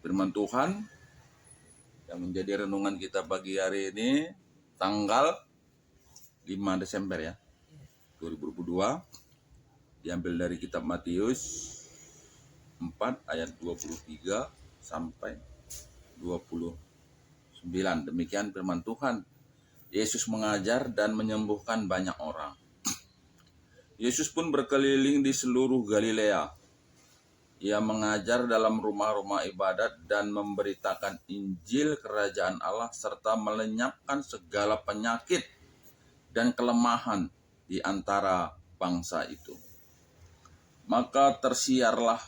firman Tuhan yang menjadi renungan kita pagi hari ini tanggal 5 Desember ya 2022, diambil dari kitab Matius 4 ayat 23 sampai 29. Demikian firman Tuhan. Yesus mengajar dan menyembuhkan banyak orang. Yesus pun berkeliling di seluruh Galilea. Ia mengajar dalam rumah-rumah ibadat dan memberitakan Injil Kerajaan Allah serta melenyapkan segala penyakit dan kelemahan di antara bangsa itu. Maka tersiarlah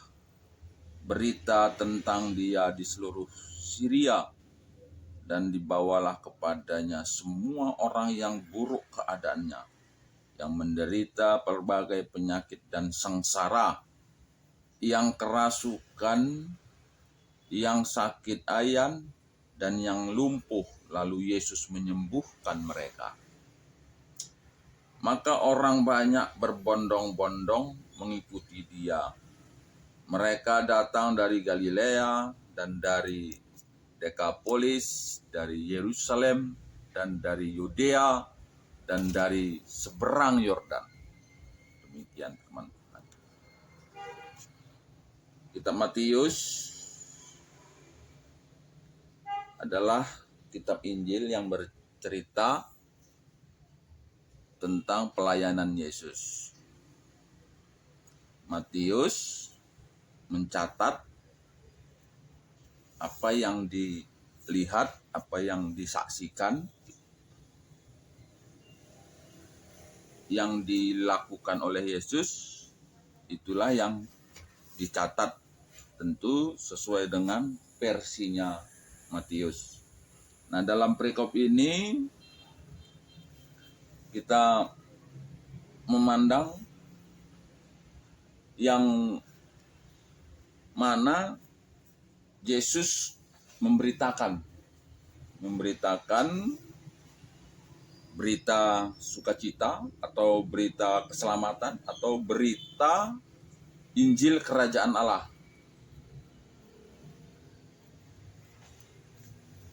berita tentang Dia di seluruh Syria dan dibawalah kepadanya semua orang yang buruk keadaannya, yang menderita berbagai penyakit dan sengsara, yang kerasukan, yang sakit ayan, dan yang lumpuh, lalu Yesus menyembuhkan mereka. Maka orang banyak berbondong-bondong mengikuti Dia. Mereka datang dari Galilea dan dari Dekapolis, dari Yerusalem, dan dari Yudea, dan dari seberang Yordan. Demikian teman-teman. Kitab Matius adalah kitab Injil yang bercerita tentang pelayanan Yesus. Matius mencatat apa yang dilihat, apa yang disaksikan, yang dilakukan oleh Yesus, itulah yang dicatat tentu sesuai dengan versinya Matius. Nah, dalam perikop ini kita memandang yang mana Yesus memberitakan berita sukacita atau berita keselamatan atau berita Injil Kerajaan Allah,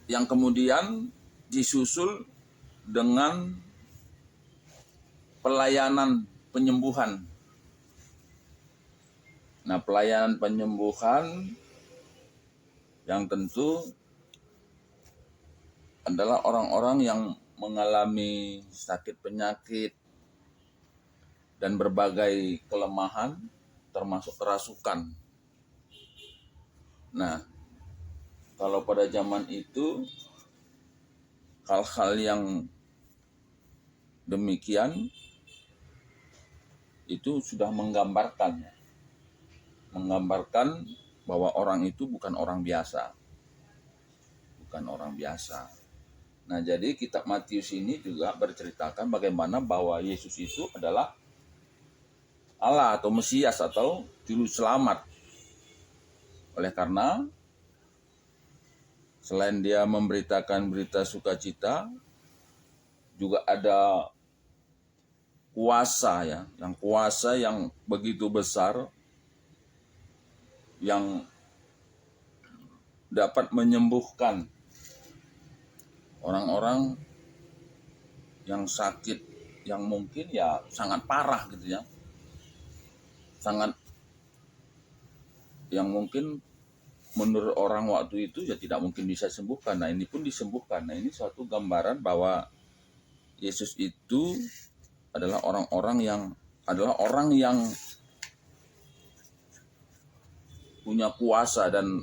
yang kemudian disusul dengan pelayanan penyembuhan. Nah, pelayanan penyembuhan yang tentu adalah orang-orang yang mengalami sakit penyakit dan berbagai kelemahan, termasuk kerasukan. Nah, kalau pada zaman itu hal-hal yang demikian itu sudah menggambarkan bahwa orang itu bukan orang biasa. Nah, jadi kitab Matius ini juga berceritakan bagaimana bahwa Yesus itu adalah Allah atau Mesias atau juru selamat. Oleh karena selain Dia memberitakan berita sukacita, juga ada kuasa yang begitu besar yang dapat menyembuhkan orang-orang yang sakit, yang mungkin ya sangat parah gitu ya. Yang mungkin menurut orang waktu itu ya tidak mungkin bisa sembuhkan. Nah, ini pun disembuhkan. Nah, ini suatu gambaran bahwa Yesus itu adalah orang yang punya kuasa, dan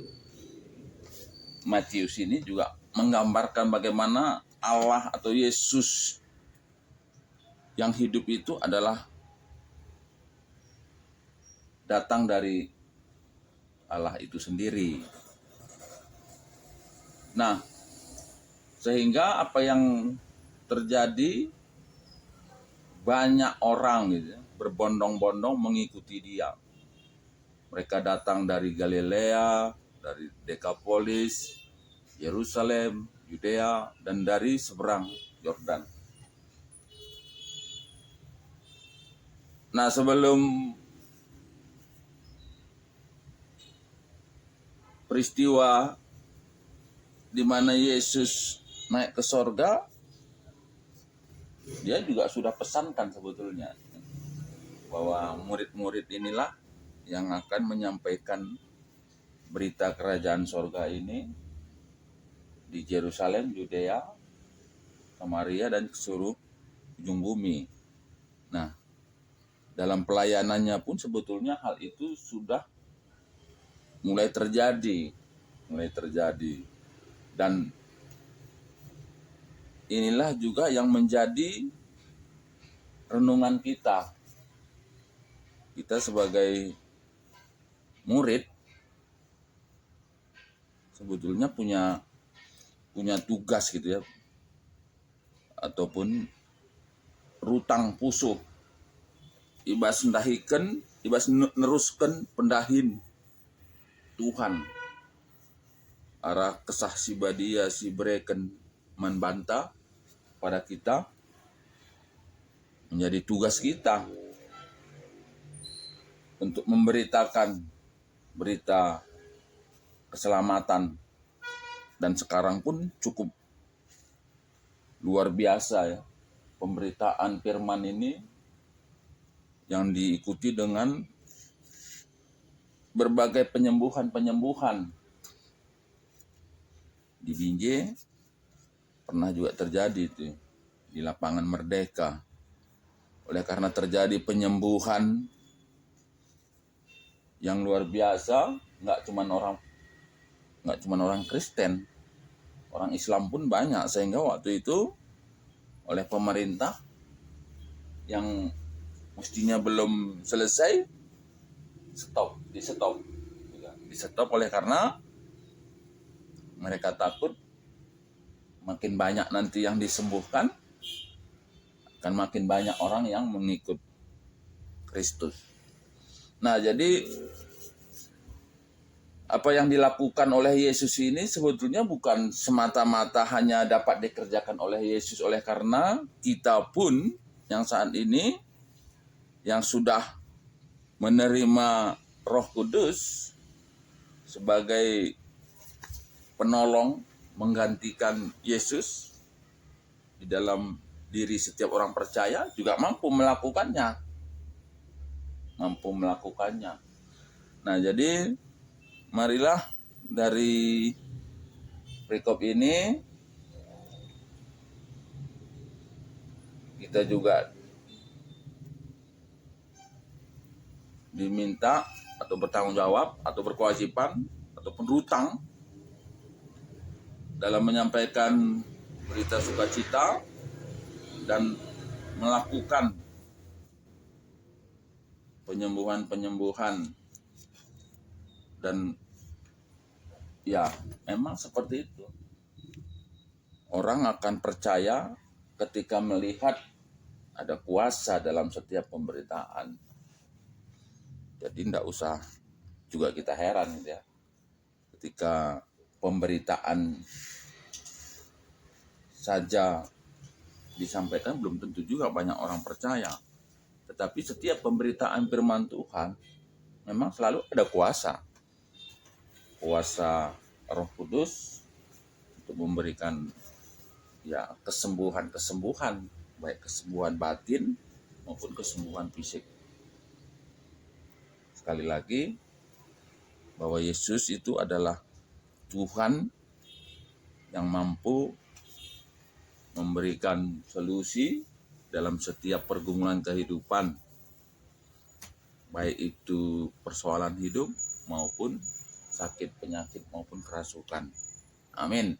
Matius ini juga menggambarkan bagaimana Allah atau Yesus yang hidup itu adalah datang dari Allah itu sendiri. Nah, sehingga apa yang terjadi, banyak orang gitu, berbondong-bondong mengikuti Dia. Mereka datang dari Galilea, dari Dekapolis, Yerusalem, Yudea, dan dari seberang Yordan. Nah, sebelum peristiwa di mana Yesus naik ke sorga, dia juga sudah pesankan sebetulnya bahwa murid-murid inilah yang akan menyampaikan berita kerajaan sorga ini di Yerusalem, Yudea, Samaria, dan seluruh ujung bumi. Nah, dalam pelayanannya pun sebetulnya hal itu sudah mulai terjadi. Dan inilah juga yang menjadi renungan kita. Kita sebagai murid sebetulnya punya tugas gitu ya, ataupun rutang pusuh ibas ndahiken, ibas nerusken pendahin Tuhan arah kesah si badia si bereken manbanta pada kita, menjadi tugas kita untuk memberitakan berita keselamatan. Dan sekarang pun cukup luar biasa ya, pemberitaan firman ini yang diikuti dengan berbagai penyembuhan. Di Binjai pernah juga terjadi itu di lapangan Merdeka. Oleh karena terjadi penyembuhan yang luar biasa, nggak cuma orang Kristen, orang Islam pun banyak, sehingga waktu itu oleh pemerintah yang mestinya belum selesai di stop oleh karena mereka takut makin banyak nanti yang disembuhkan, akan makin banyak orang yang mengikut Kristus. Nah, jadi apa yang dilakukan oleh Yesus ini sebetulnya bukan semata-mata hanya dapat dikerjakan oleh Yesus, oleh karena kita pun yang saat ini yang sudah menerima Roh Kudus sebagai penolong menggantikan Yesus di dalam diri setiap orang percaya juga mampu melakukannya. Nah, jadi marilah dari perikop ini kita juga diminta atau bertanggung jawab atau berkewajiban ataupun berutang dalam menyampaikan berita sukacita dan melakukan penyembuhan. Dan ya memang seperti itu. Orang akan percaya ketika melihat ada kuasa dalam setiap pemberitaan. Jadi tidak usah juga kita heran gitu ya, ketika pemberitaan saja disampaikan belum tentu juga banyak orang percaya. Tetapi setiap pemberitaan firman Tuhan memang selalu ada kuasa Roh Kudus untuk memberikan ya kesembuhan, baik kesembuhan batin maupun kesembuhan fisik. Sekali lagi, bahwa Yesus itu adalah Tuhan yang mampu memberikan solusi dalam setiap pergumulan kehidupan, baik itu persoalan hidup maupun sakit, penyakit maupun kerasukan. Amin.